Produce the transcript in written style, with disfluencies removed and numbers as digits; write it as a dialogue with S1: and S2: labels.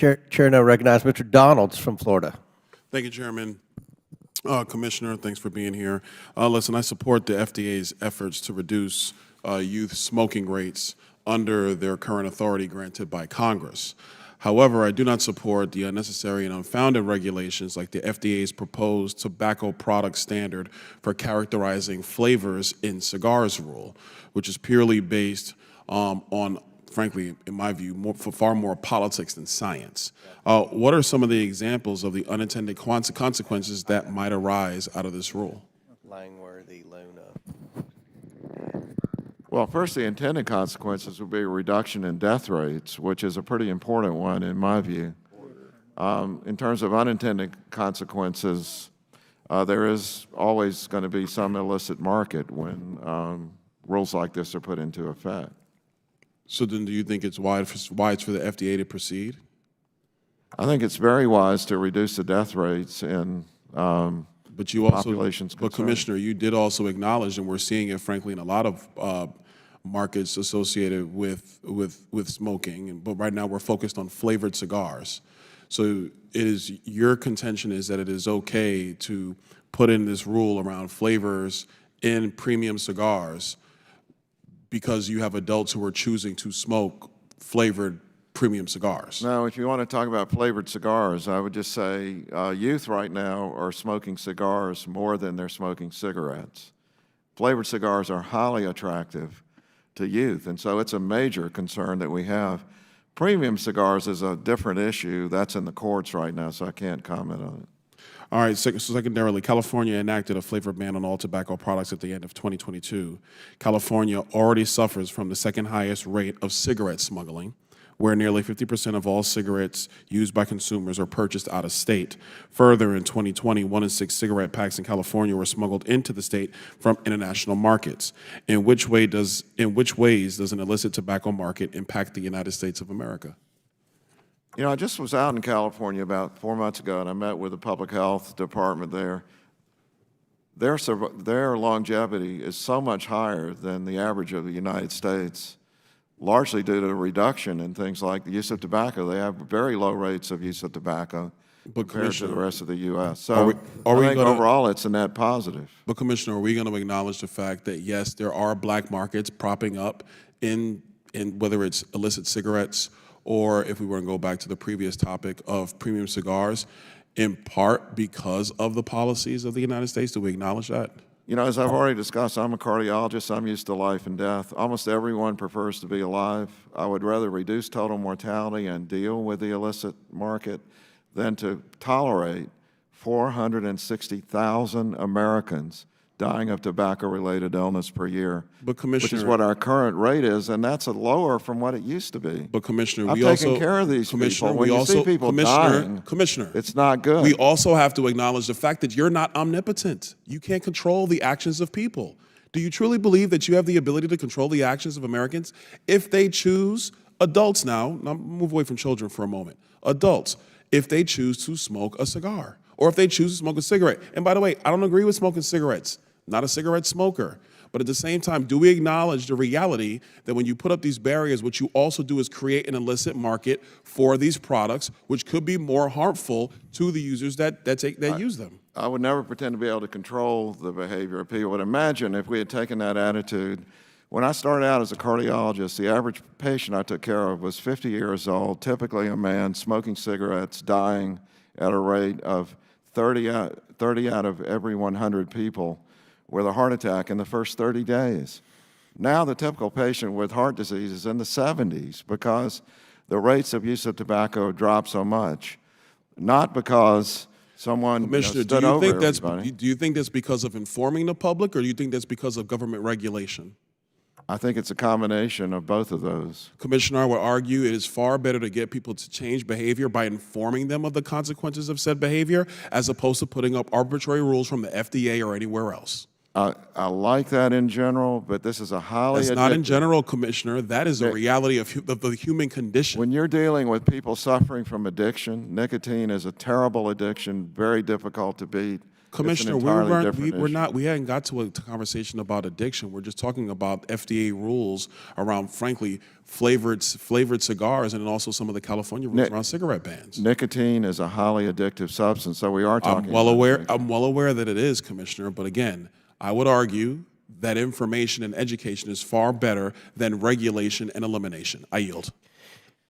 S1: Chair now recognizes Mr. Donalds from Florida.
S2: Thank you, Chairman. Commissioner, thanks for being here. Listen, I support the FDA's efforts to reduce youth smoking rates under their current authority granted by Congress. However, I do not support the unnecessary and unfounded regulations like the FDA's proposed tobacco product standard for characterizing flavors in cigars rule, which is purely based on, frankly, in my view, far more politics than science. What are some of the examples of the unintended consequences that might arise out of this rule?
S1: Langworthy, Luna.
S3: Well, first, the intended consequences would be a reduction in death rates, which is a pretty important one in my view. In terms of unintended consequences, there is always going to be some illicit market when rules like this are put into effect.
S2: So then do you think it's wise for the FDA to proceed?
S3: I think it's very wise to reduce the death rates in
S2: But you also,
S3: populations
S2: but
S3: concerned.
S2: Commissioner, you did also acknowledge, and we're seeing it, frankly, in a lot of markets associated with smoking. But right now, we're focused on flavored cigars. So it is your contention is that it is okay to put in this rule around flavors in premium cigars because you have adults who are choosing to smoke flavored premium cigars.
S3: Now, if you want to talk about flavored cigars, I would just say youth right now are smoking cigars more than they're smoking cigarettes. Flavored cigars are highly attractive to youth, and so it's a major concern that we have. Premium cigars is a different issue. That's in the courts right now, so I can't comment on it.
S2: All right, so secondarily, California enacted a flavor ban on all tobacco products at the end of 2022. California already suffers from the second highest rate of cigarette smuggling, where nearly 50% of all cigarettes used by consumers are purchased out of state. Further, in 2020, 1 in 6 cigarette packs in California were smuggled into the state from international markets. In which ways does an illicit tobacco market impact the United States of America?
S3: You know, I just was out in California about 4 months ago, and I met with the public health department there. Their longevity is so much higher than the average of the United States, largely due to a reduction in things like the use of tobacco. They have very low rates of use of tobacco compared to the rest of the U.S. So I think overall it's a net positive.
S2: But Commissioner, are we going to acknowledge the fact that, yes, there are black markets propping up in whether it's illicit cigarettes or, if we were to go back to the previous topic of premium cigars, in part because of the policies of the United States? Do we acknowledge that?
S3: You know, as I've already discussed, I'm a cardiologist. I'm used to life and death. Almost everyone prefers to be alive. I would rather reduce total mortality and deal with the illicit market than to tolerate 460,000 Americans dying of tobacco-related illness per year,
S2: But Commissioner,
S3: which is what our current rate is, and that's lower from what it used to be.
S2: But Commissioner,
S3: I'm taking care of these people. When you see people dying,
S2: Commissioner,
S3: it's not good.
S2: We also have to acknowledge the fact that you're not omnipotent. You can't control the actions of people. Do you truly believe that you have the ability to control the actions of Americans if they choose, adults now move away from children for a moment, adults, if they choose to smoke a cigar or if they choose to smoke a cigarette? And by the way, I don't agree with smoking cigarettes. Not a cigarette smoker. But at the same time, do we acknowledge the reality that when you put up these barriers, what you also do is create an illicit market for these products, which could be more harmful to the users that use them?
S3: I would never pretend to be able to control the behavior of people, but imagine if we had taken that attitude. When I started out as a cardiologist, the average patient I took care of was 50 years old, typically a man, smoking cigarettes, dying at a rate of 30 out of every 100 people with a heart attack in the first 30 days. Now the typical patient with heart disease is in the 70s because the rates of use of tobacco drop so much, not because someone
S2: Commissioner,
S3: stood over everybody.
S2: do you think that's because of informing the public, or do you think that's because of government regulation?
S3: I think it's a combination of both of those.
S2: Commissioner, I would argue it is far better to get people to change behavior by informing them of the consequences of said behavior as opposed to putting up arbitrary rules from the FDA or anywhere else.
S3: I like that in general, but this is a highly
S2: That's not in general, Commissioner. That is a reality of the human condition.
S3: When you're dealing with people suffering from addiction, nicotine is a terrible addiction, very difficult to beat.
S2: Commissioner, we hadn't got to a conversation about addiction. We're just talking about FDA rules around, frankly, flavored cigars, and then also some of the California rules around cigarette bans.
S3: Nicotine is a highly addictive substance, so we are talking.
S2: I'm well aware that it is, Commissioner. But again, I would argue that information and education is far better than regulation and elimination. I yield.